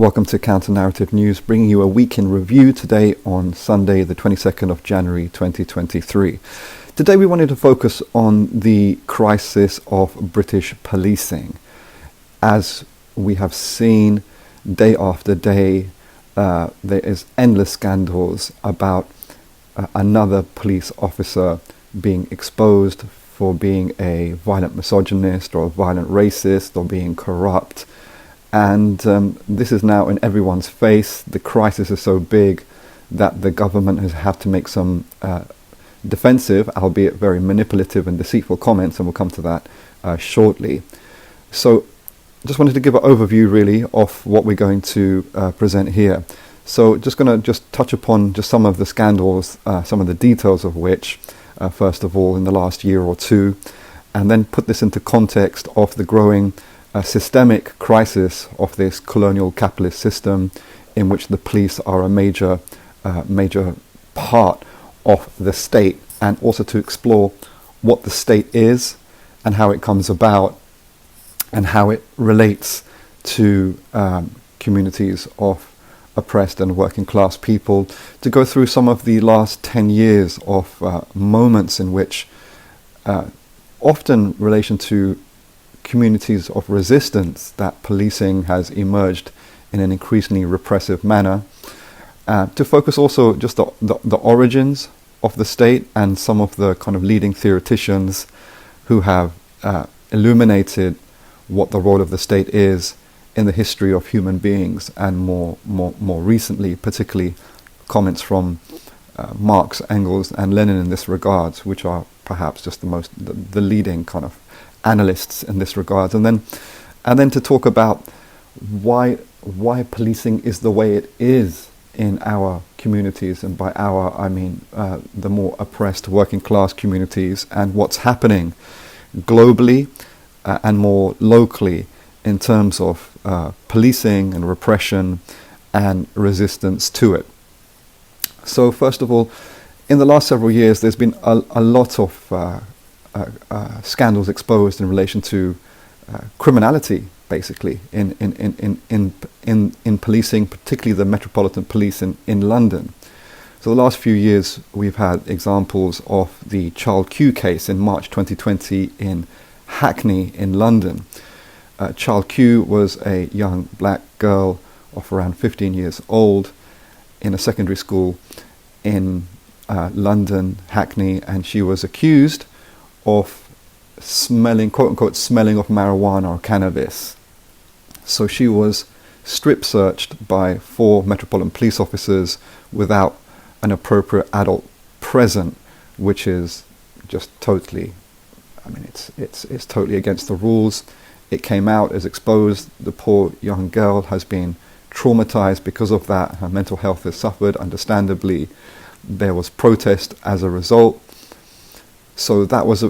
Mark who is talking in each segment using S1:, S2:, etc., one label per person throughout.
S1: Welcome to Counter Narrative News, bringing you a week in review today on Sunday, the 22nd of January 2023. Today we wanted to focus on the crisis of British policing. As we have seen day after day, there is endless scandals about another police officer being exposed for being a violent misogynist or a violent racist or being corrupt. And this is now in everyone's face. The crisis is so big that the government has had to make some defensive, albeit very manipulative and deceitful comments, and we'll come to that shortly. So just wanted to give an overview really of what we're going to present here. So just going to touch upon just some of the scandals, some of the details of which, first of all, in the last year or two, and then put this into context of the growing a systemic crisis of this colonial capitalist system in which the police are a major part of the state, and also to explore what the state is and how it comes about and how it relates to communities of oppressed and working class people, to go through some of the last 10 years of moments in which often in relation to communities of resistance that policing has emerged in an increasingly repressive manner, to focus also just the origins of the state and some of the kind of leading theoreticians who have illuminated what the role of the state is in the history of human beings, and more recently, particularly comments from Marx, Engels and Lenin in this regard, which are perhaps just the leading kind of analysts in this regard, and then to talk about why policing is the way it is in our communities, and by our I mean the more oppressed working class communities, and what's happening globally and more locally in terms of policing and repression and resistance to it. So first of all, in the last several years there's been a lot of scandals exposed in relation to criminality, basically in policing, particularly the Metropolitan Police in London. So the last few years we've had examples of the Child Q case in March 2020 in Hackney in London. Child Q was a young black girl of around 15 years old in a secondary school in London, Hackney, and she was accused of smelling, quote unquote, smelling of marijuana or cannabis. So she was strip searched by 4 Metropolitan Police officers without an appropriate adult present, which is just totally, I mean, it's totally against the rules. It came out as exposed. The poor young girl has been traumatized because of that. Her mental health has suffered, understandably. There was protest as a result. So that was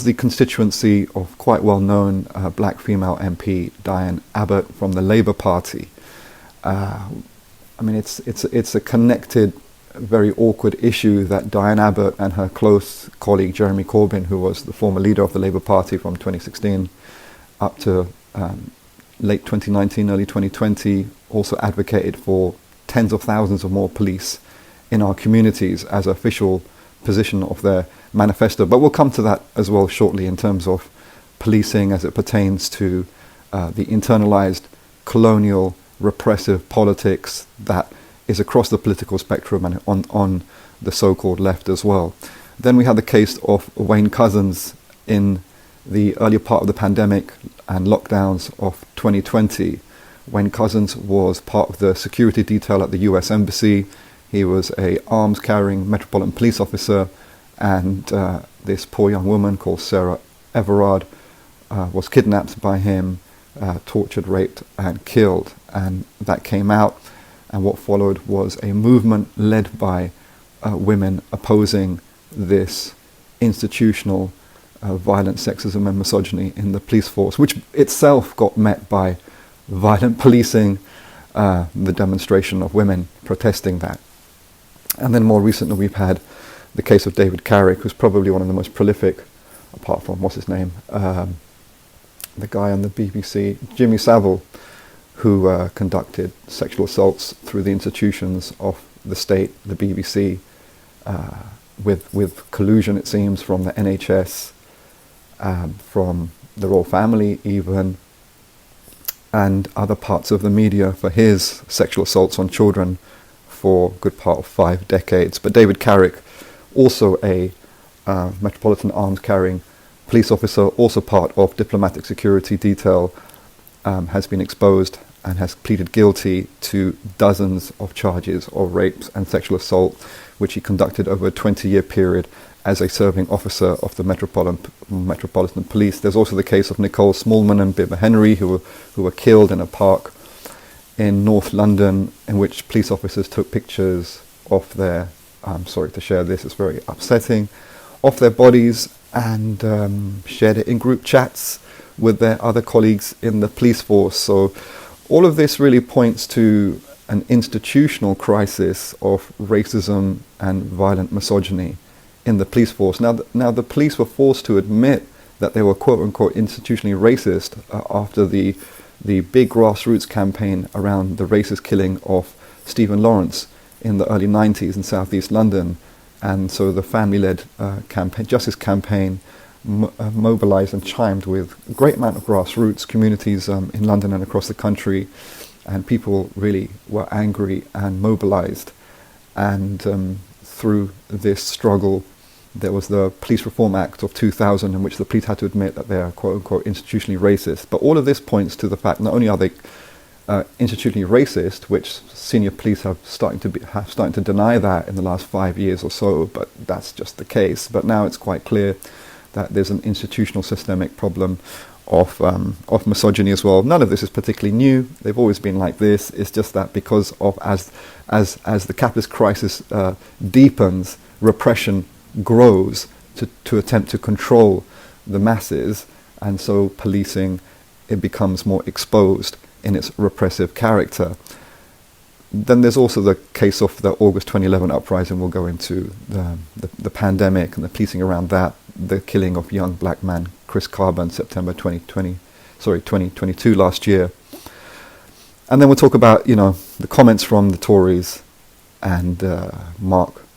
S1: the constituency of quite well-known black female MP Diane Abbott from the Labour Party. I mean, it's a connected, very awkward issue that Diane Abbott and her close colleague Jeremy Corbyn, who was the former leader of the Labour Party from 2016 up to late 2019, early 2020, also advocated for tens of thousands of more police in our communities as an official position of their manifesto. But we'll come to that as well shortly in terms of policing as it pertains to the internalized colonial repressive politics that is across the political spectrum and on the so-called left as well. Then we had the case of Wayne Couzens in the earlier part of the pandemic and lockdowns of 2020. Wayne Couzens was part of the security detail at the US Embassy. He was a arms-carrying Metropolitan Police officer, and this poor young woman called Sarah Everard was kidnapped by him, tortured, raped, and killed. And that came out, and what followed was a movement led by women opposing this institutional violent sexism and misogyny in the police force, which itself got met by violent policing, the demonstration of women protesting that. And then more recently we've had the case of David Carrick, who's probably one of the most prolific, apart from, what's his name, the guy on the BBC, Jimmy Savile, who conducted sexual assaults through the institutions of the state, the BBC, with collusion, it seems, from the NHS, from the royal family even, and other parts of the media for his sexual assaults on children for a good part of 5 decades. But David Carrick, also a Metropolitan Arms carrying police officer, also part of diplomatic security detail, has been exposed and has pleaded guilty to dozens of charges of rapes and sexual assault, which he conducted over a 20-year period as a serving officer of the Metropolitan Police. There's also the case of Nicole Smallman and Bibba Henry, who were killed in a park in North London, in which police officers took pictures of their, I'm sorry to share this, it's very upsetting, of their bodies, and shared it in group chats with their other colleagues in the police force. So all of this really points to an institutional crisis of racism and violent misogyny in the police force. Now the police were forced to admit that they were quote-unquote institutionally racist after the big grassroots campaign around the racist killing of Stephen Lawrence in the early 90s in southeast London. And so the family-led justice campaign mobilized and chimed with a great amount of grassroots communities in London and across the country, and people really were angry and mobilized. And through this struggle, there was the Police Reform Act of 2000, in which the police had to admit that they are quote-unquote institutionally racist. But all of this points to the fact not only are they institutionally racist, which senior police have starting to deny that in the last 5 years or so, but that's just the case. But now it's quite clear that there's an institutional systemic problem of misogyny as well. None of this is particularly new. They've always been like this. It's just that because of as the capitalist crisis deepens, repression grows to attempt to control the masses, and so policing, it becomes more exposed in its repressive character. Then there's also the case of the August 2011 uprising. We'll go into the pandemic and the policing around that, the killing of young black man Chris Carbon, September 2022 last year. And then we'll talk about, the comments from the Tories and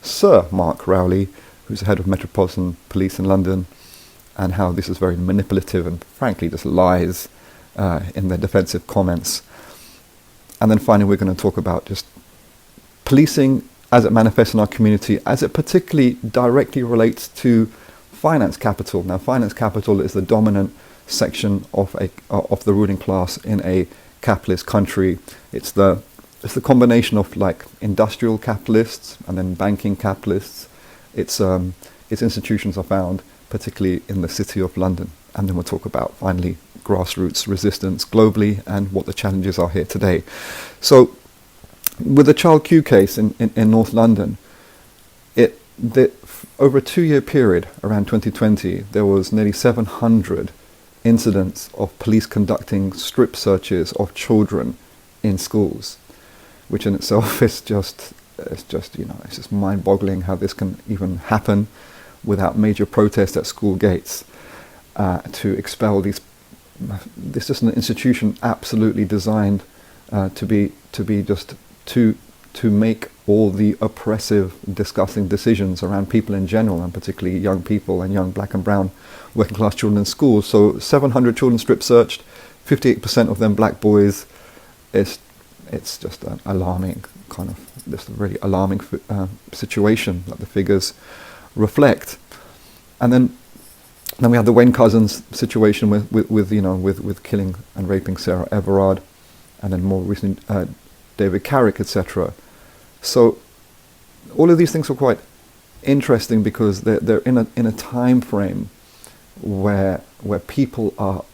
S1: Sir Mark Rowley, who's the head of Metropolitan Police in London, and how this is very manipulative and frankly just lies in their defensive comments. And then finally we're going to talk about just policing as it manifests in our community, as it particularly directly relates to finance capital. Now, finance capital is the dominant section of the ruling class in a capitalist country. It's the combination of like industrial capitalists and then banking capitalists. Its institutions are found particularly in the City of London. And then we'll talk about finally grassroots resistance globally and what the challenges are here today. So with the Child Q case in North London, over a 2-year period around 2020, there was nearly 700 incidents of police conducting strip searches of children in schools, which in itself is just it's just mind-boggling how this can even happen without major protest at school gates to expel these. This is an institution absolutely designed to make all the oppressive, disgusting decisions around people in general, and particularly young people and young black and brown working class children in schools. So 700 children strip searched, 58% of them black boys. It's just an alarming this really alarming situation that the figures reflect. And then we have the Wayne Couzens situation with killing and raping Sarah Everard, and then more recently David Carrick, etc. So all of these things are quite interesting because they're in a time frame where people are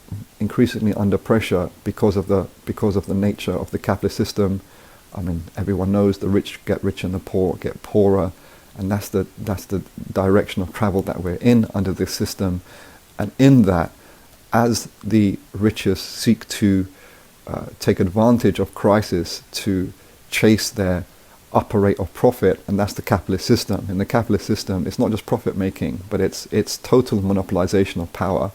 S1: increasingly under pressure because of the nature of the capitalist system. I mean, everyone knows the rich get richer and the poor get poorer, and that's the direction of travel that we're in under this system. And in that, as the richest seek to take advantage of crisis to chase their upper rate of profit, and that's the capitalist system. In the capitalist system, it's not just profit making, but it's total monopolization of power,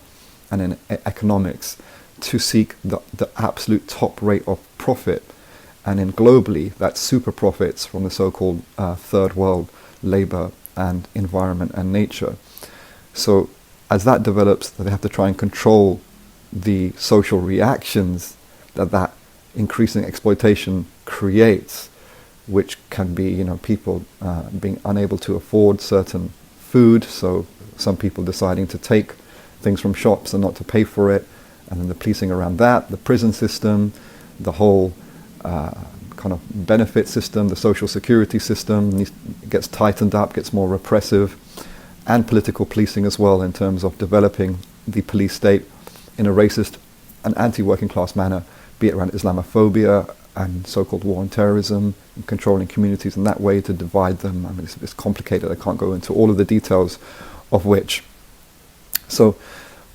S1: and in economics, to seek the absolute top rate of profit. And then globally, that's super profits from the so-called third world labor and environment and nature. So as that develops, they have to try and control the social reactions that increasing exploitation creates, which can be, people being unable to afford certain food, so some people deciding to take things from shops and not to pay for it, and then the policing around that, the prison system, the whole kind of benefit system, the social security system gets tightened up, gets more repressive, and political policing as well, in terms of developing the police state in a racist and anti-working class manner, be it around Islamophobia and so-called war on terrorism, and controlling communities in that way to divide them. I mean, it's complicated. I can't go into all of the details of which. So,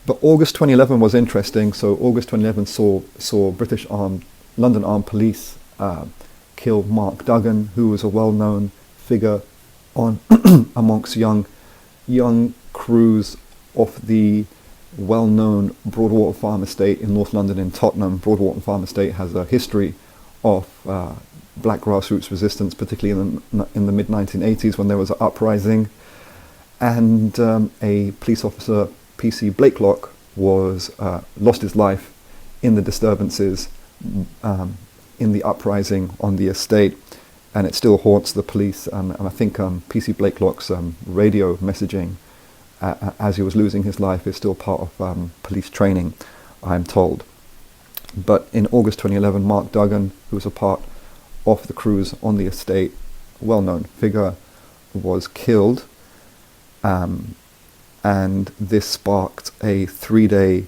S1: but August 2011 was interesting. So August 2011 saw London armed police kill Mark Duggan, who was a well-known figure on amongst young crews of the well-known Broadwater Farm Estate in North London in Tottenham. Broadwater Farm Estate has a history of black grassroots resistance, particularly in the mid-1980s when there was an uprising. And a police officer, PC Blakelock, lost his life in the disturbances in the uprising on the estate, and it still haunts the police. And I think PC Blakelock's radio messaging as he was losing his life is still part of police training, I'm told. But in August 2011, Mark Duggan, who was a part of the crews on the estate, well-known figure, was killed. And this sparked a 3-day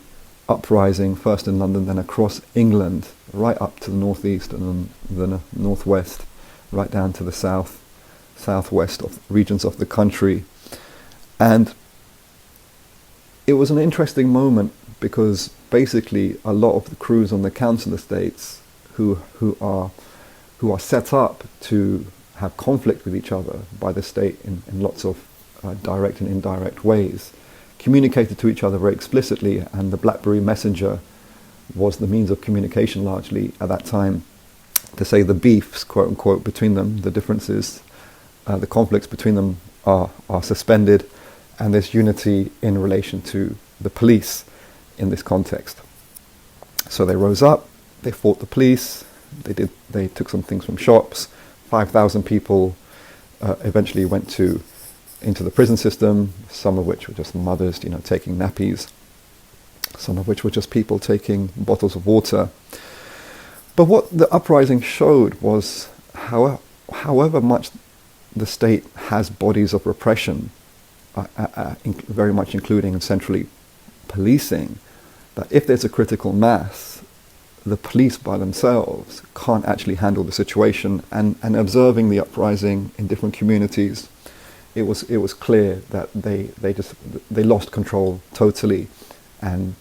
S1: uprising, first in London, then across England, right up to the northeast and then the northwest, right down to the southwest of regions of the country. And it was an interesting moment because basically a lot of the crews on the council estates who are set up to have conflict with each other by the state in lots of direct and indirect ways, communicated to each other very explicitly, and the BlackBerry Messenger was the means of communication largely at that time, to say the beefs, quote unquote, between them, the differences, the conflicts between them are suspended, and there's unity in relation to the police in this context. So they rose up, they fought the police, they took some things from shops. 5,000 people eventually went into the prison system, some of which were just mothers, taking nappies, some of which were just people taking bottles of water. But what the uprising showed was however much the state has bodies of repression, very much including and centrally policing, that if there's a critical mass, the police by themselves can't actually handle the situation. And observing the uprising in different communities, it was clear that they lost control totally, and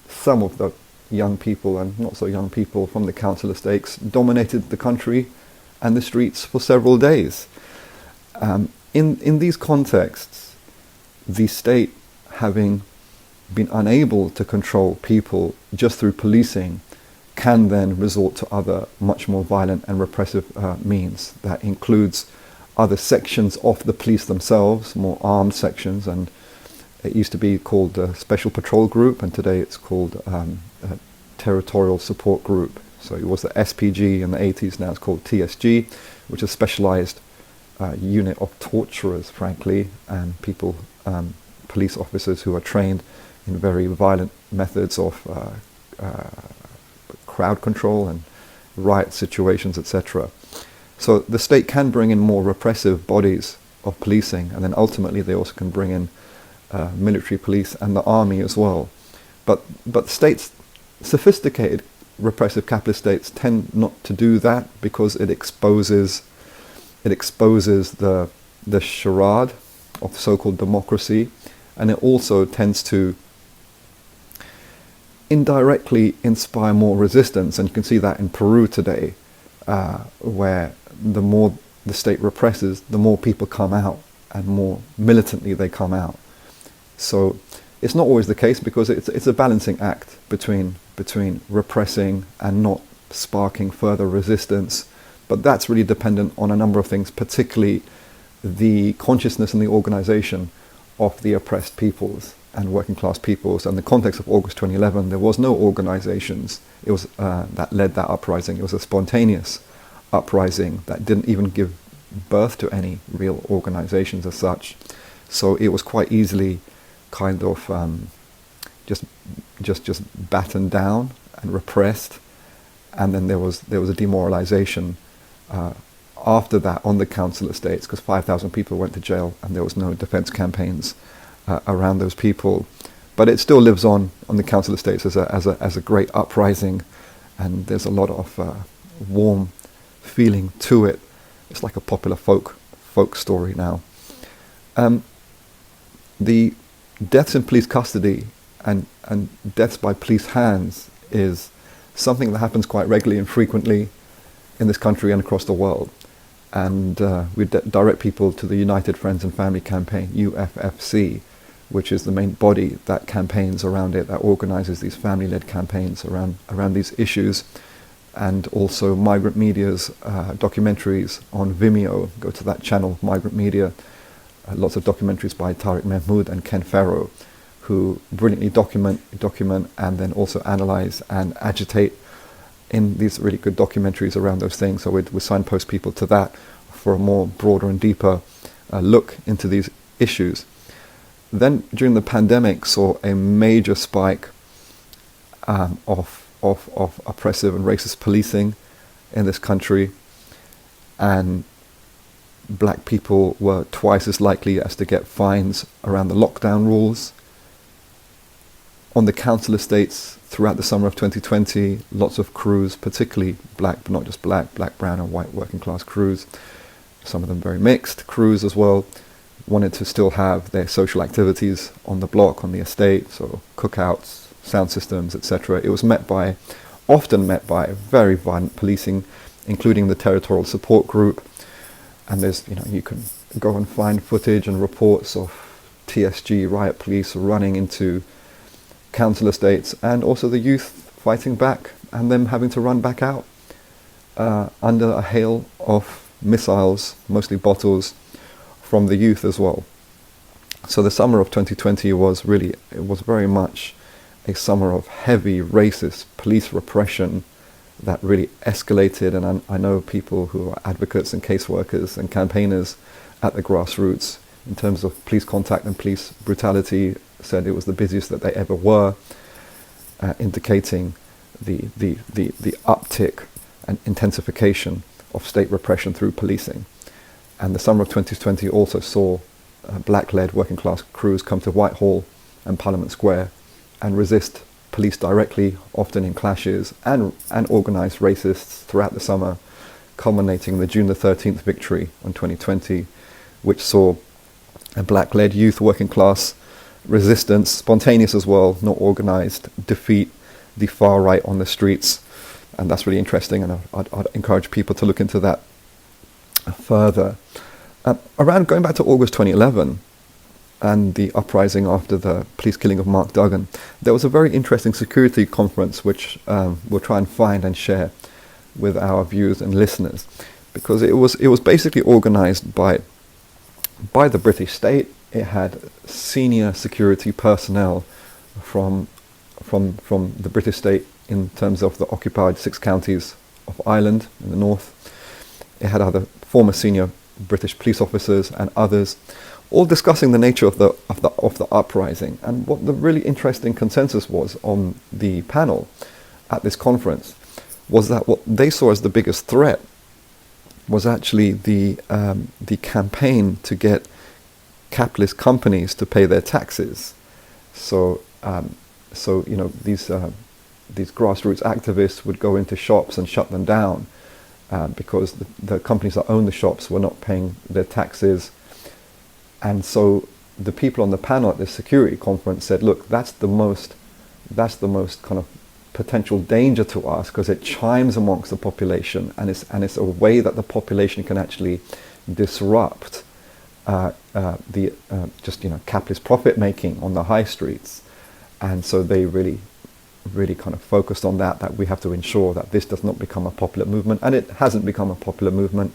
S1: some of the young people and not so young people from the council estates dominated the country and the streets for several days. In these contexts, the state, having been unable to control people just through policing, can then resort to other much more violent and repressive means. That includes other sections of the police themselves, more armed sections, and it used to be called the Special Patrol Group, and today it's called a Territorial Support Group. So it was the SPG in the 80s, now it's called TSG, which is a specialized unit of torturers, frankly, and people, police officers who are trained in very violent methods of crowd control and riot situations, etc. So the state can bring in more repressive bodies of policing, and then ultimately they also can bring in military police and the army as well. But states, sophisticated repressive capitalist states, tend not to do that because it exposes the charade of so-called democracy, and it also tends to indirectly inspire more resistance. And you can see that in Peru today, where the more the state represses, the more people come out and more militantly they come out. So It's not always the case, because it's a balancing act between repressing and not sparking further resistance. But that's really dependent on a number of things, particularly the consciousness and the organization of the oppressed peoples and working class peoples. And the context of August 2011, there was no organizations. It was that led that uprising. It was a spontaneous uprising that didn't even give birth to any real organizations as such. So it was quite easily kind of just battened down and repressed. And then there was a demoralization after that on the council estates, because 5,000 people went to jail and there was no defense campaigns around those people. But it still lives on the council estates as a great uprising, and there's a lot of warm feeling to it. It's like a popular folk story now. The deaths in police custody and deaths by police hands is something that happens quite regularly and frequently in this country and across the world. And we direct people to the United Friends and Family Campaign, UFFC, which is the main body that campaigns around it, that organizes these family-led campaigns around these issues. And also Migrant Media's documentaries on Vimeo. Go to that channel, Migrant Media. Lots of documentaries by Tariq Mahmood and Ken Farrow, who brilliantly document and then also analyze and agitate in these really good documentaries around those things. So we signpost people to that for a more broader and deeper look into these issues. Then during the pandemic saw a major spike of oppressive and racist policing in this country, and black people were twice as likely as to get fines around the lockdown rules. On the council estates throughout the summer of 2020, lots of crews, particularly black, but not just black, brown and white working class crews, some of them very mixed crews as well, wanted to still have their social activities on the block, on the estate, so cookouts, sound systems, etc. It was often met by very violent policing, including the Territorial Support Group. And there's, you can go and find footage and reports of TSG, riot police, running into council estates, and also the youth fighting back and them having to run back out under a hail of missiles, mostly bottles, from the youth as well. So the summer of 2020 was very much a summer of heavy racist police repression that really escalated. And I know people who are advocates and caseworkers and campaigners at the grassroots in terms of police contact and police brutality said it was the busiest that they ever were, indicating the uptick and intensification of state repression through policing. And the summer of 2020 also saw black-led working class crews come to Whitehall and Parliament Square and resist police directly, often in clashes, and organise racists throughout the summer, culminating in the June the 13th victory on 2020, which saw a black-led youth working class resistance, spontaneous as well, not organised, defeat the far right on the streets. And that's really interesting, and I'd encourage people to look into that further. Going back to August 2011, and the uprising after the police killing of Mark Duggan, there was a very interesting security conference which we'll try and find and share with our viewers and listeners, because it was basically organised by the British state. It had senior security personnel from the British state in terms of the occupied 6 counties of Ireland in the north. It had other former senior British police officers and others, all discussing the nature of the uprising. And what the really interesting consensus was on the panel at this conference was that what they saw as the biggest threat was actually the campaign to get capitalist companies to pay their taxes. So these grassroots activists would go into shops and shut them down because the companies that own the shops were not paying their taxes. And so the people on the panel at this security conference said, look, that's the most kind of potential danger to us, because it chimes amongst the population, and it's a way that the population can actually disrupt capitalist profit making on the high streets, and so they really kind of focused on that we have to ensure that this does not become a popular movement, and it hasn't become a popular movement,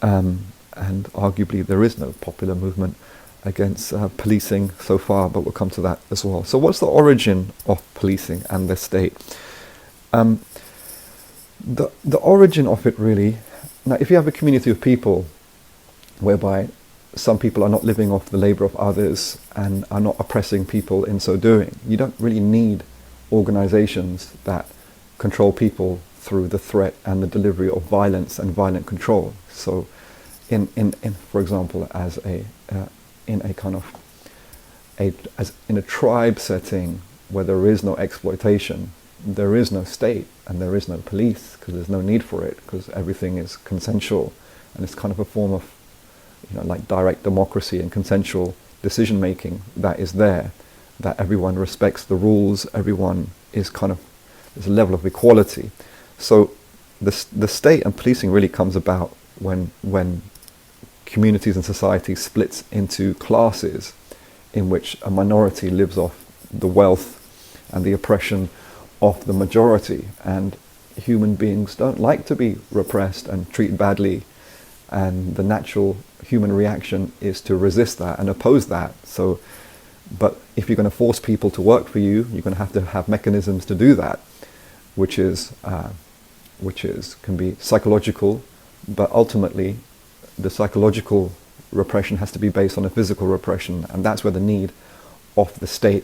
S1: and arguably there is no popular movement against policing so far, but we'll come to that as well. So what's the origin of policing and the state? The origin of it really, now if you have a community of people whereby some people are not living off the labor of others and are not oppressing people in so doing, you don't really need organizations that control people through the threat and the delivery of violence and violent control. So in for example, in a tribe setting where there is no exploitation, there is no state and there is no police, because there's no need for it, because everything is consensual, and it's kind of a form of like direct democracy and consensual decision making that is there, that everyone respects the rules, everyone is there's a level of equality. So the state and policing really comes about when communities and society splits into classes in which a minority lives off the wealth and the oppression of the majority, and human beings don't like to be repressed and treated badly, and the natural human reaction is to resist that and oppose that. So, but if you're going to force people to work for you, you're going to have mechanisms to do that, which can be psychological, but ultimately the psychological repression has to be based on a physical repression, and that's where the need of the state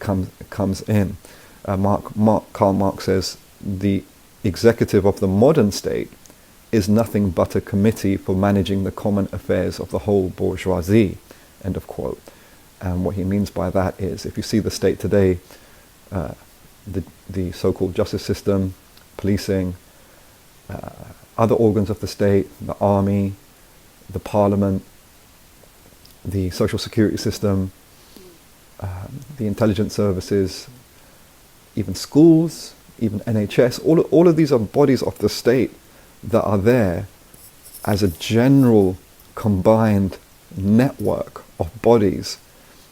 S1: comes in. Karl Marx says the executive of the modern state is nothing but a committee for managing the common affairs of the whole bourgeoisie, end of quote. And what he means by that is, if you see the state today, the so-called justice system, policing, other organs of the state, the army, the parliament, the social security system, the intelligence services, even schools, even NHS, all of these are bodies of the state that are there as a general combined network of bodies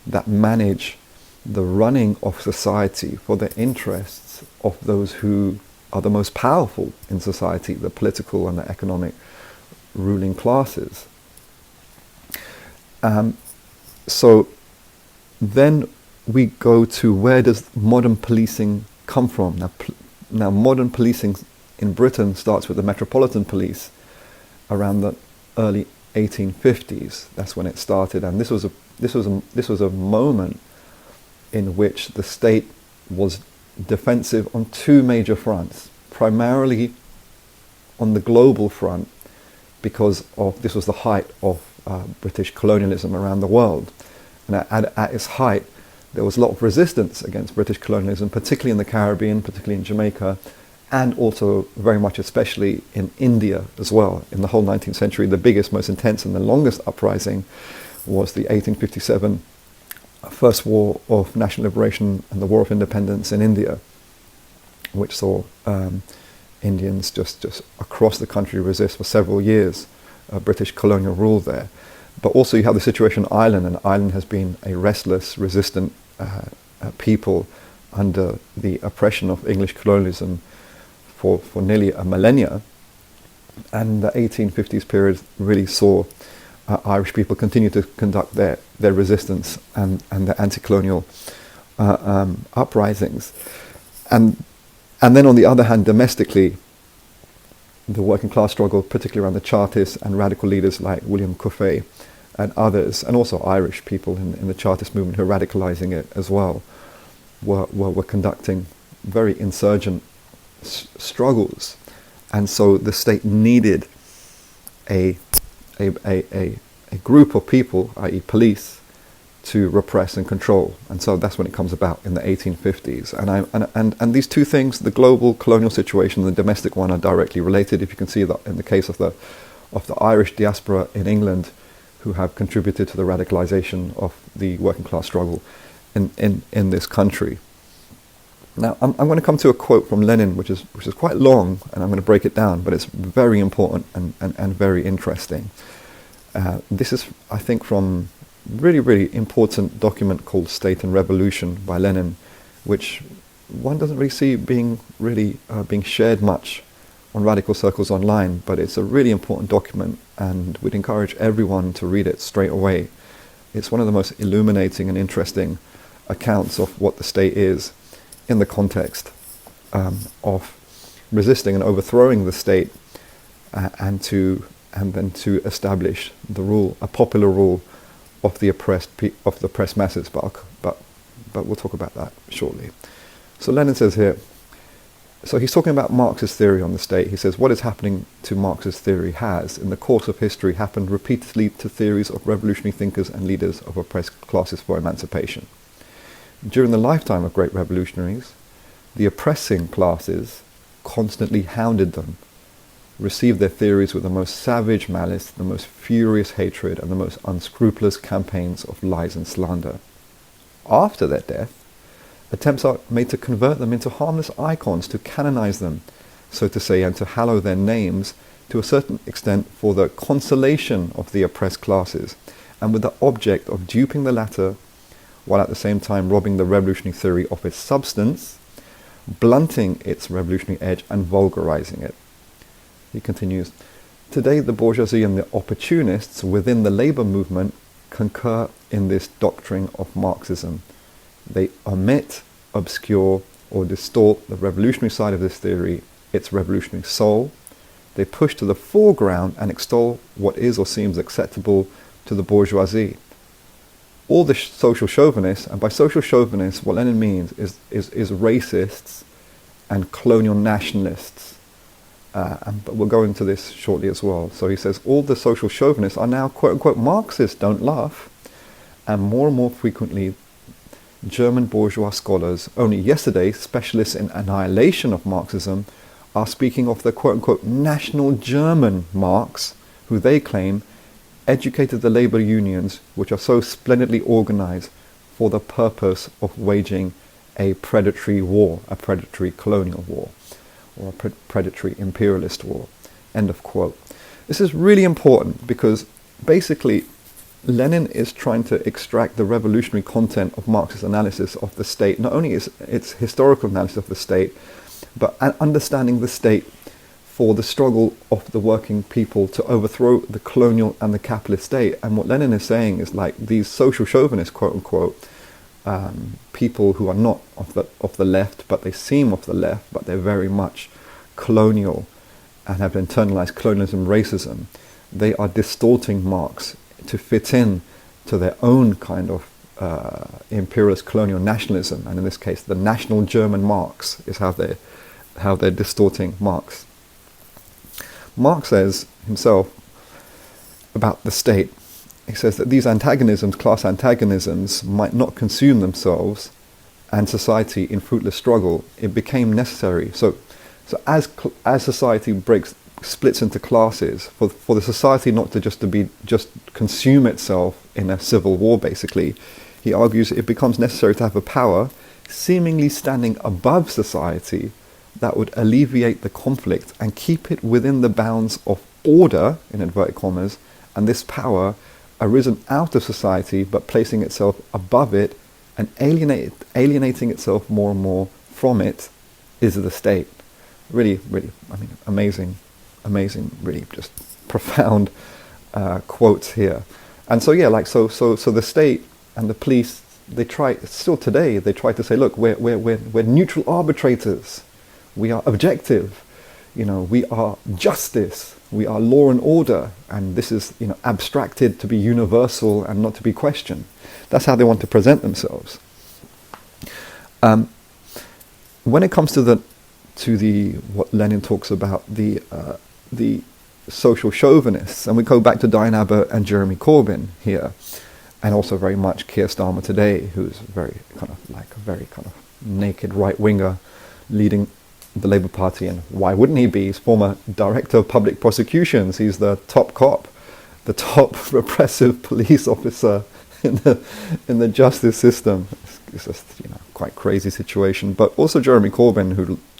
S1: that manage the running of society for the interests of those who are the most powerful in society, the political and the economic ruling classes. So then we go to, where does modern policing come from? Now modern policing in Britain starts with the Metropolitan Police around the early 1850s. That's when it started, and this was a moment in which the state was defensive on two major fronts. Primarily on the global front, because this was the height of British colonialism around the world, and at its height there was a lot of resistance against British colonialism, particularly in the Caribbean, particularly in Jamaica, and also very much especially in India as well. In the whole 19th century, the biggest, most intense and the longest uprising was the 1857 First War of National Liberation and the War of Independence in India, which saw Indians just across the country resist for several years British colonial rule there. But also you have the situation in Ireland, and Ireland has been a restless, resistant people under the oppression of English colonialism for nearly a millennia. And the 1850s period really saw Irish people continue to conduct their resistance and their anti-colonial uprisings. And then on the other hand, domestically, the working class struggle, particularly around the Chartists and radical leaders like William Cuffey and others, and also Irish people in the Chartist movement who are radicalizing it as well, were conducting very insurgent struggles. And so the state needed a group of people, i.e. police, to repress and control. And so that's when it comes about in the 1850s. And these two things, the global colonial situation and the domestic one, are directly related. If you can see that in the case of the Irish diaspora in England, who have contributed to the radicalization of the working class struggle in this country. Now, I'm going to come to a quote from Lenin, which is quite long, and I'm going to break it down, but it's very important and very interesting. This is, I think, from really, really important document called State and Revolution by Lenin, which one doesn't really see being shared much on radical circles online, but it's a really important document, and we'd encourage everyone to read it straight away. It's one of the most illuminating and interesting accounts of what the state is in the context of resisting and overthrowing the state, and then to establish the rule, a popular rule of the oppressed masses. But we'll talk about that shortly. So Lenin says here, so he's talking about Marx's theory on the state. He says, what is happening to Marx's theory has, in the course of history, happened repeatedly to theories of revolutionary thinkers and leaders of oppressed classes for emancipation. During the lifetime of great revolutionaries, the oppressing classes constantly hounded them, received their theories with the most savage malice, the most furious hatred, and the most unscrupulous campaigns of lies and slander. After their death, attempts are made to convert them into harmless icons, to canonize them, so to say, and to hallow their names to a certain extent for the consolation of the oppressed classes, and with the object of duping the latter, while at the same time robbing the revolutionary theory of its substance, blunting its revolutionary edge, and vulgarizing it. He continues, today the bourgeoisie and the opportunists within the labor movement concur in this doctrine of Marxism. They omit, obscure, or distort the revolutionary side of this theory, its revolutionary soul. They push to the foreground and extol what is or seems acceptable to the bourgeoisie. All the social chauvinists, and by social chauvinists, what Lenin means is racists and colonial nationalists. But we'll go into this shortly as well. So he says, all the social chauvinists are now quote-unquote Marxists, don't laugh. And more frequently, German bourgeois scholars, only yesterday specialists in annihilation of Marxism, are speaking of the quote-unquote national German Marx, who they claim educated the labor unions, which are so splendidly organized for the purpose of waging a predatory war, a predatory colonial war, or a predatory imperialist war. End of quote. This is really important because basically Lenin is trying to extract the revolutionary content of Marx's analysis of the state, not only its historical analysis of the state, but understanding the state for the struggle of the working people to overthrow the colonial and the capitalist state. And what Lenin is saying is, like, these social chauvinists, quote unquote, people who are not of the left, but they seem of the left, but they're very much colonial and have internalized colonialism, racism. They are distorting Marx to fit in to their own kind of imperialist colonial nationalism, and in this case, the national German Marx is how they're distorting Marx. Marx says himself about the state. He says that these antagonisms, class antagonisms, might not consume themselves and society in fruitless struggle. It became necessary. So as society splits into classes, for the society not to just consume itself in a civil war, basically, he argues it becomes necessary to have a power seemingly standing above society that would alleviate the conflict and keep it within the bounds of order, in inverted commas, and this power arisen out of society but placing itself above it and alienating itself more and more from it is the state. Really, I mean, amazing, really just profound quotes here. And so, yeah, like, so the state and the police, they try, still today, they try to say, look, we're neutral arbitrators. We are objective. We are justice. We are law and order. And this is, abstracted to be universal and not to be questioned. That's how they want to present themselves. When it comes to what Lenin talks about, the social chauvinists, and we go back to Diane Abbott and Jeremy Corbyn here, and also very much Keir Starmer today, who's a very kind of naked right-winger leading the Labour Party. And why wouldn't he be? He's former Director of Public Prosecutions. He's the top cop, the top repressive police officer in the justice system. It's just quite crazy situation. But also Jeremy Corbyn,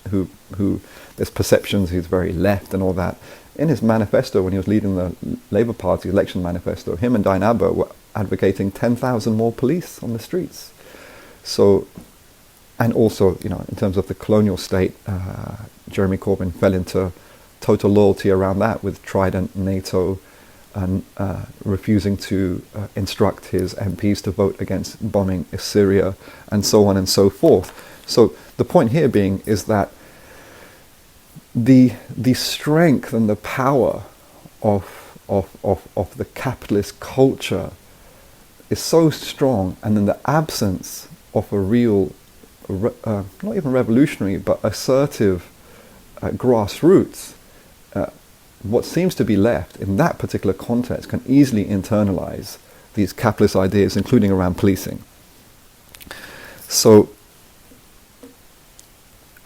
S1: who there's perceptions he's very left and all that. in his manifesto, when he was leading the Labour Party election manifesto, him and Diane Abbott were advocating 10,000 more police on the streets. So, and also, in terms of the colonial state, Jeremy Corbyn fell into total loyalty around that with Trident, NATO, and refusing to instruct his MPs to vote against bombing Syria, and so on and so forth. So the point here being is that the strength and the power of the capitalist culture is so strong, and in the absence of a real, not even revolutionary, but assertive grassroots, what seems to be left in that particular context can easily internalize these capitalist ideas, including around policing. So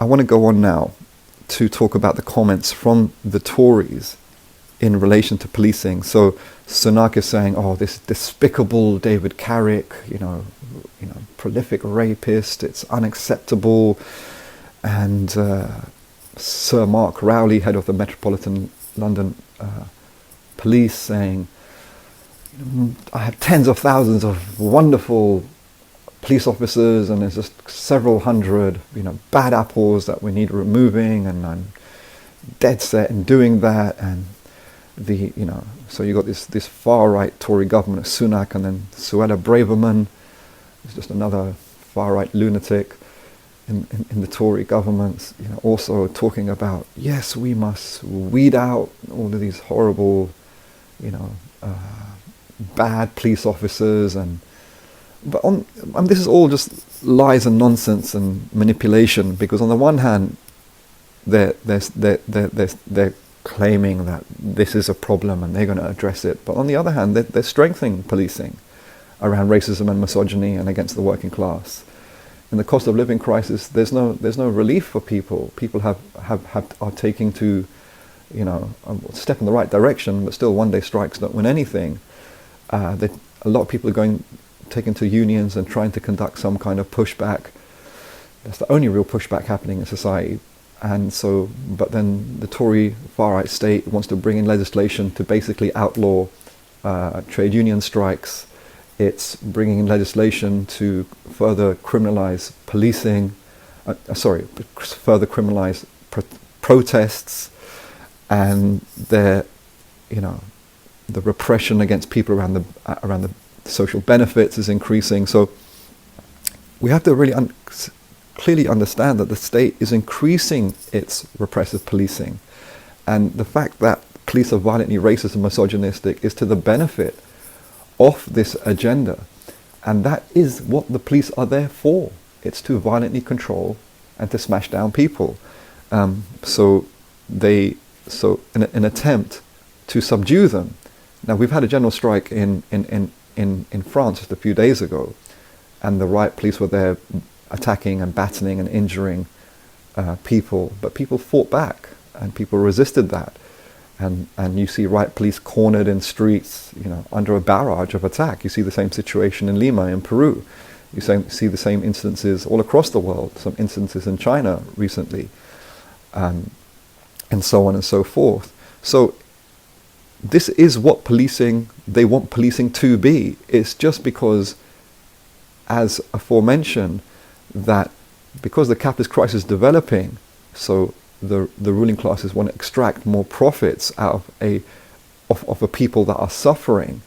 S1: I want to go on now to talk about the comments from the Tories in relation to policing. So Sunak is saying, "Oh, this despicable David Carrick, prolific rapist. It's unacceptable." And Sir Mark Rowley, head of the Metropolitan London Police, saying, "I have tens of thousands of wonderful police officers, and there's just several hundred, bad apples that we need removing, and I'm dead set in doing that." And so you got this far right Tory government of Sunak, and then Suella Braverman is just another far right lunatic in the Tory government, also talking about, yes, we must weed out all of these horrible, bad police officers, but this is all just lies and nonsense and manipulation, because on the one hand, they're claiming that this is a problem and they're going to address it, but on the other hand, they're strengthening policing around racism and misogyny and against the working class. In the cost of living crisis, there's no relief for people. People are taking to, a step in the right direction, but still one-day strikes don't win anything. A lot of people are taken to unions and trying to conduct some kind of pushback. That's the only real pushback happening in society. And so, but then the Tory far-right state wants to bring in legislation to basically outlaw trade union strikes. It's bringing in legislation to further criminalize policing, further criminalize protests, and the repression against people around the social benefits is increasing. So we have to really clearly understand that the state is increasing its repressive policing, and the fact that police are violently racist and misogynistic is to the benefit of this agenda, and that is what the police are there for. It's to violently control and to smash down people. So in an attempt to subdue them. Now, we've had a general strike in France just a few days ago, and the riot police were there attacking and battering and injuring people, but people fought back and people resisted that. And you see riot police cornered in streets, under a barrage of attack. You see the same situation in Lima in Peru. You see the same instances all across the world, some instances in China recently, and so on and so forth. So this is what they want policing to be. It's just because, as aforementioned, that because the capitalist crisis is developing, so the ruling classes want to extract more profits out of a people that are suffering,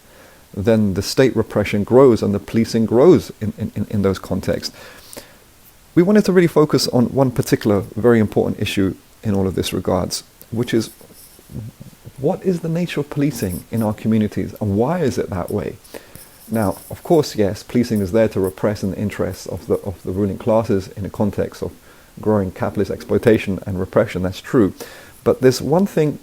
S1: then the state repression grows and the policing grows in those contexts. We wanted to really focus on one particular very important issue in all of this regards, which is, what is the nature of policing in our communities and why is it that way? Now, of course, yes, policing is there to repress in the interests of the ruling classes in a context of growing capitalist exploitation and repression. That's true. But there's one thing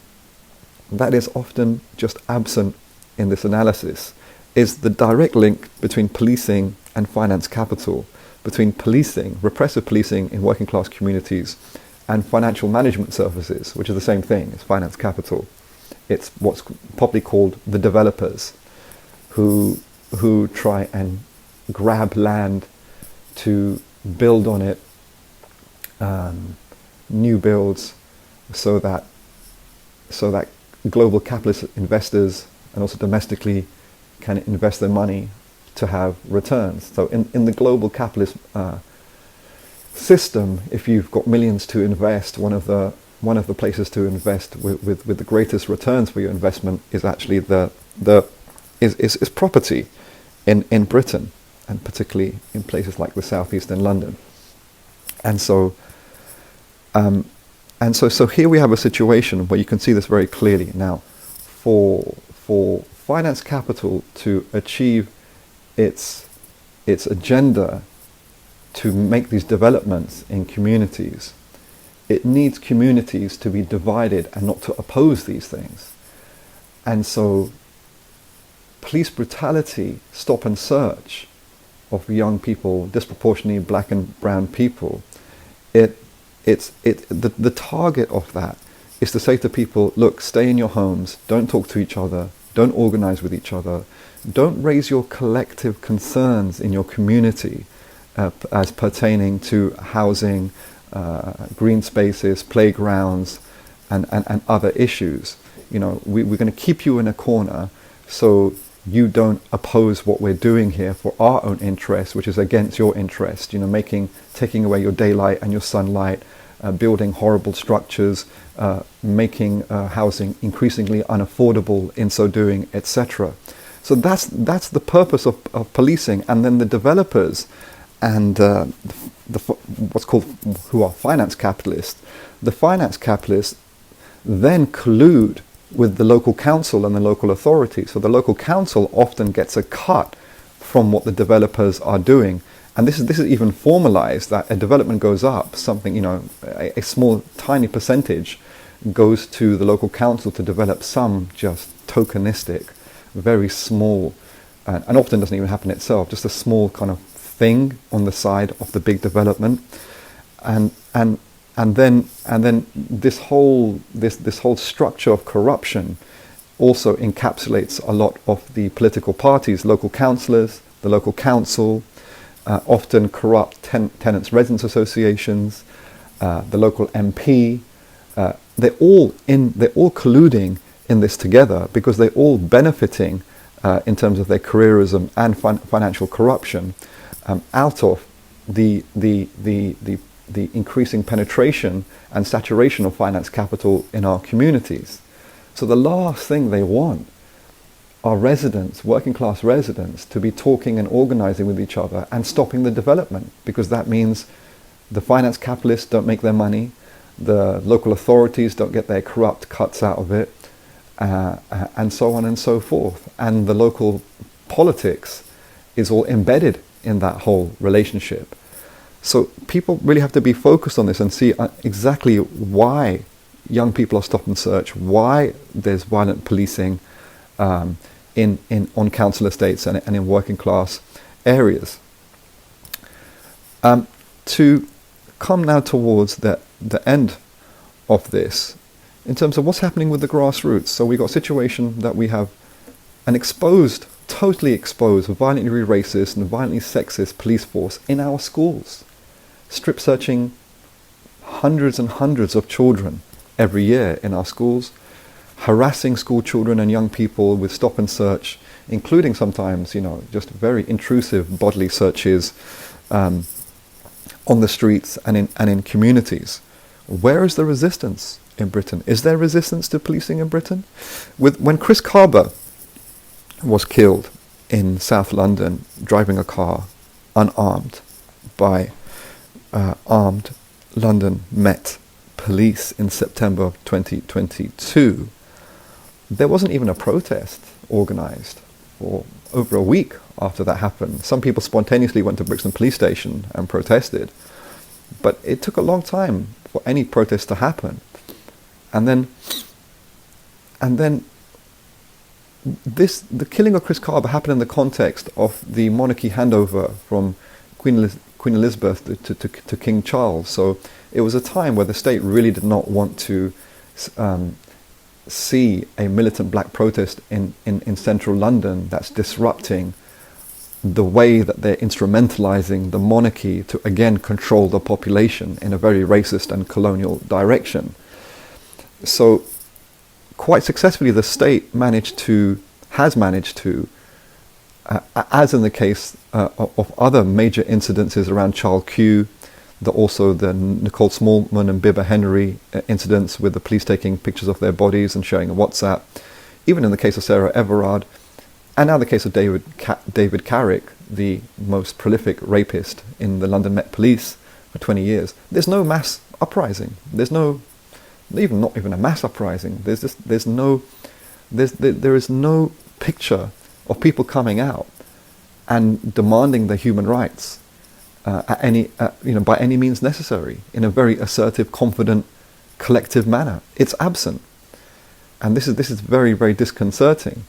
S1: that is often just absent in this analysis, is the direct link between policing and finance capital, between policing, repressive policing in working class communities, and financial management services, which is the same thing as finance capital. It's what's popularly called the developers, who try and grab land to build on it, new builds, so that global capitalist investors and also domestically can invest their money to have returns. So in the global capitalist system, if you've got millions to invest, one of the places to invest with the greatest returns for your investment is actually is property in Britain, and particularly in places like the southeast in London. And so so here we have a situation where you can see this very clearly. Now, for finance capital to achieve its agenda to make these developments in communities, it needs communities to be divided and not to oppose these things. And so police brutality, stop and search of young people, disproportionately black and brown people, the target of that is to say to people, look, stay in your homes, don't talk to each other, don't organize with each other, don't raise your collective concerns in your community as pertaining to housing, green spaces, playgrounds, and other issues. You know, we're going to keep you in a corner so you don't oppose what we're doing here for our own interest, which is against your interest. You know, taking away your daylight and your sunlight, building horrible structures, making housing increasingly unaffordable in so doing, etc. So that's the purpose of policing. And then the developers and what's called, who are finance capitalists, the finance capitalists then collude with the local council and the local authorities. So the local council often gets a cut from what the developers are doing. And this is even formalized, that a development goes up, something, you know, a small, tiny percentage goes to the local council to develop some just tokenistic, very small, and often doesn't even happen itself, just a small kind of thing on the side of the big development. And then this whole structure of corruption also encapsulates a lot of the political parties, local councillors, the local council, often corrupt tenants' residents associations, the local MP. They're all colluding in this together because they're all benefiting in terms of their careerism and financial corruption out of the increasing penetration and saturation of finance capital in our communities. So the last thing they want are residents, working class residents, to be talking and organizing with each other and stopping the development, because that means the finance capitalists don't make their money, the local authorities don't get their corrupt cuts out of it, and so on and so forth. And the local politics is all embedded in that whole relationship. So people really have to be focused on this and see exactly why young people are stop and search, why there's violent policing on council estates and in working class areas. To come now towards the end of this, in terms of what's happening with the grassroots. So we've got a situation that we have an exposed, totally exposed, violently racist and violently sexist police force in our schools, strip searching hundreds and hundreds of children every year in our schools, harassing school children and young people with stop and search, including sometimes, you know, just very intrusive bodily searches on the streets and in communities. Where is the resistance in Britain? Is there resistance to policing in Britain? When Chris Carber was killed in South London, driving a car unarmed by armed London Met police in September of 2022, there wasn't even a protest organised for over a week after that happened. Some people spontaneously went to Brixton Police Station and protested, but it took a long time for any protest to happen. And then the killing of Chris Carber happened in the context of the monarchy handover from Queen Elizabeth to King Charles. So it was a time where the state really did not want to see a militant black protest in central London that's disrupting the way that they're instrumentalizing the monarchy to again control the population in a very racist and colonial direction. So quite successfully, the state has managed to, as in the case of other major incidences around Child Q, also the Nicole Smallman and Bibba Henry incidents with the police taking pictures of their bodies and sharing a WhatsApp, even in the case of Sarah Everard, and now the case of David Carrick, the most prolific rapist in the London Met Police for 20 years. There's no mass uprising. There's not even a mass uprising. There is no picture of people coming out and demanding their human rights by any means necessary, in a very assertive, confident, collective manner. It's absent, and this is very, very disconcerting.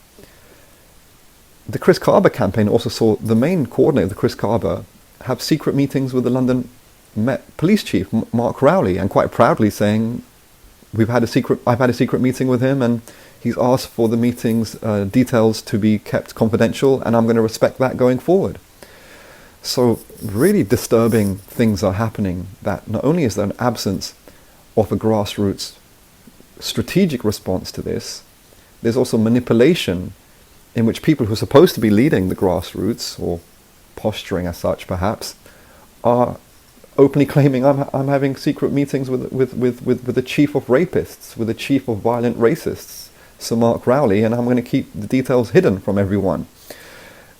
S1: The Chris Carber campaign also saw the main coordinator, the Chris Carber, have secret meetings with the London Met Police Chief, Mark Rowley, and quite proudly saying, I've had a secret meeting with him, and he's asked for the meeting's details to be kept confidential, and I'm going to respect that going forward. So really disturbing things are happening, that not only is there an absence of a grassroots strategic response to this, there's also manipulation in which people who are supposed to be leading the grassroots, or posturing as such perhaps, are openly claiming, I'm having secret meetings with the chief of rapists, with the chief of violent racists, Sir Mark Rowley, and I'm going to keep the details hidden from everyone.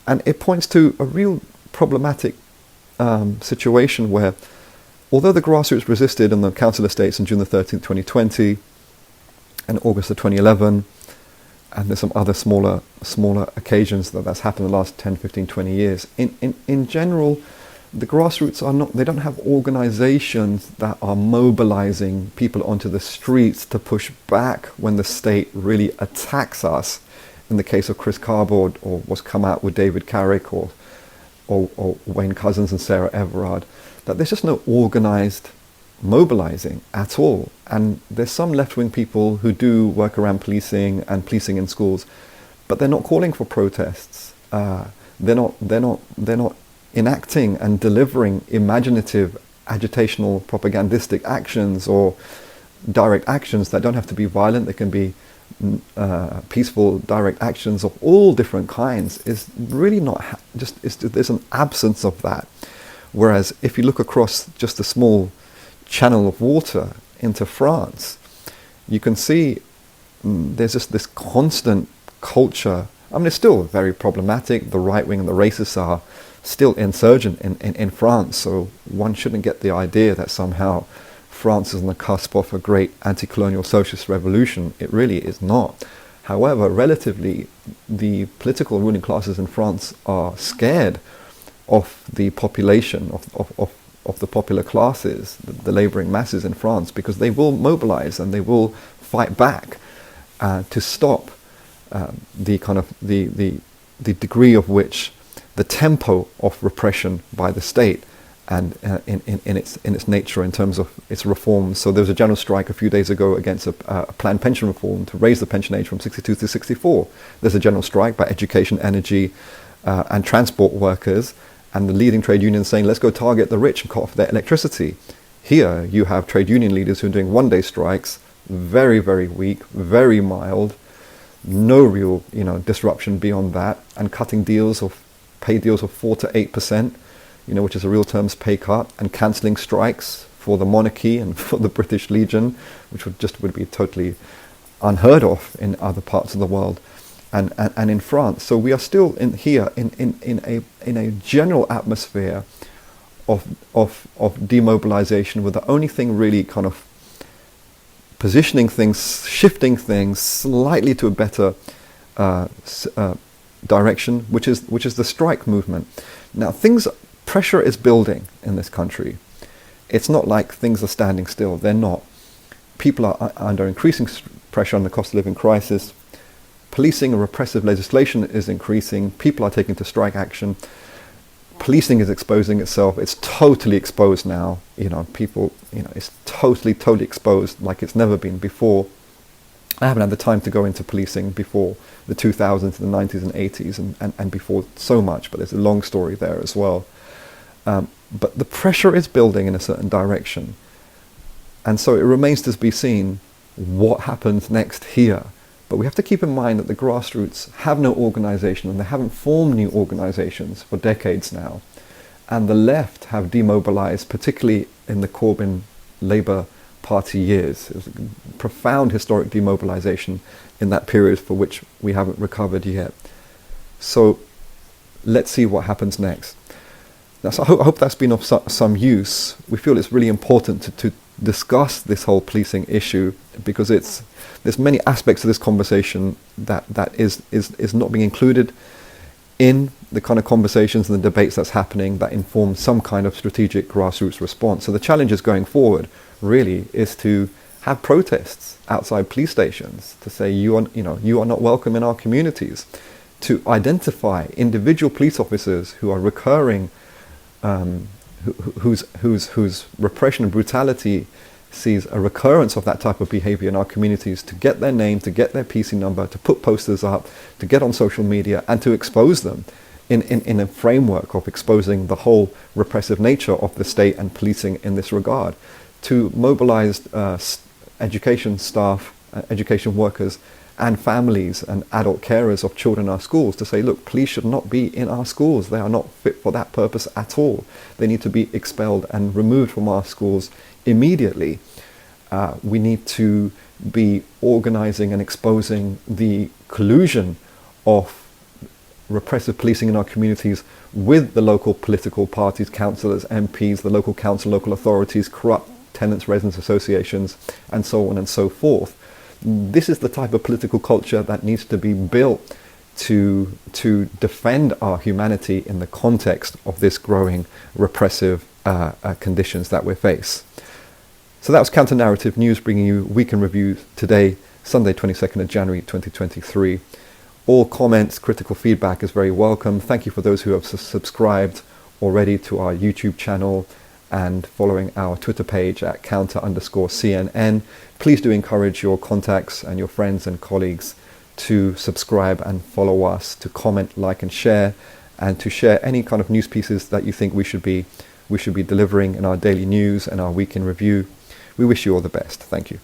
S1: And it points to a real problematic situation where, although the grassroots resisted in the council estates on June the 13th, 2020, and August of 2011, and there's some other smaller occasions that's happened in the last 10, 15, 20 years. In general, the grassroots they don't have organizations that are mobilizing people onto the streets to push back when the state really attacks us. In the case of Chris Carber, or what's come out with David Carrick, or Wayne Couzens and Sarah Everard, that there's just no organized mobilizing at all. And there's some left-wing people who do work around policing and policing in schools, but they're not calling for protests. They're not enacting and delivering imaginative, agitational, propagandistic actions, or direct actions that don't have to be violent. They can be peaceful, direct actions of all different kinds. Is really not there's an absence of that. Whereas if you look across just a small channel of water into France, you can see there's just this constant culture. I mean, it's still very problematic. The right wing and the racists are still insurgent in France, so one shouldn't get the idea that somehow France is on the cusp of a great anti-colonial socialist revolution. It really is not. However, relatively, the political ruling classes in France are scared of the population, of the popular classes, the labouring masses in France, because they will mobilise and they will fight back to stop the degree of which the tempo of repression by the state and in its nature in terms of its reforms. So there was a general strike a few days ago against a planned pension reform to raise the pension age from 62 to 64. There's a general strike by education, energy and transport workers, and the leading trade unions saying, let's go target the rich and cut off their electricity. Here you have trade union leaders who are doing one-day strikes, very, very weak, very mild, no real disruption beyond that, and cutting pay deals of 4 to 8%, which is a real terms pay cut, and cancelling strikes for the monarchy and for the British Legion, which would be totally unheard of in other parts of the world. And in France. So we are still in a general atmosphere of demobilization, with the only thing really kind of positioning things, shifting things slightly to a better direction, which is the strike movement. Now pressure is building in this country. It's not like things are standing still. They're not. People are under increasing pressure on the cost of living crisis. Policing and repressive legislation is increasing. People are taking to strike action. Policing is exposing itself. It's totally exposed now. It's totally exposed like it's never been before. I haven't had the time to go into policing before the 2000s, the 90s and 80s and before so much, but there's a long story there as well. But the pressure is building in a certain direction. And so it remains to be seen what happens next here. But we have to keep in mind that the grassroots have no organisation, and they haven't formed new organisations for decades now. And the left have demobilised, particularly in the Corbyn Labour Party years. It was a profound historic demobilisation in that period for which we haven't recovered yet. So let's see what happens next. Now, so I hope that's been of some use. We feel it's really important to discuss this whole policing issue, because there's many aspects of this conversation that is not being included in the kind of conversations and the debates that's happening that inform some kind of strategic grassroots response. So the challenges going forward really is to have protests outside police stations to say you are not welcome in our communities, to identify individual police officers who are recurring, whose repression and brutality sees a recurrence of that type of behavior in our communities, to get their name, to get their PC number, to put posters up, to get on social media, and to expose them in a framework of exposing the whole repressive nature of the state and policing in this regard, to mobilize education staff, education workers, and families and adult carers of children in our schools to say, look, police should not be in our schools. They are not fit for that purpose at all. They need to be expelled and removed from our schools immediately. We need to be organizing and exposing the collusion of repressive policing in our communities with the local political parties, councillors, MPs, the local council, local authorities, corrupt tenants, residents associations, and so on and so forth. This is the type of political culture that needs to be built to defend our humanity in the context of this growing repressive conditions that we face. So that was Counter Narrative News, bringing you Week in Review today, Sunday 22nd of January 2023. All comments, critical feedback is very welcome. Thank you for those who have subscribed already to our YouTube channel and following our Twitter page at counter_CNN. Please do encourage your contacts and your friends and colleagues to subscribe and follow us, to comment, like and share, and to share any kind of news pieces that you think we should be delivering in our daily news and our Week in Review. We wish you all the best. Thank you.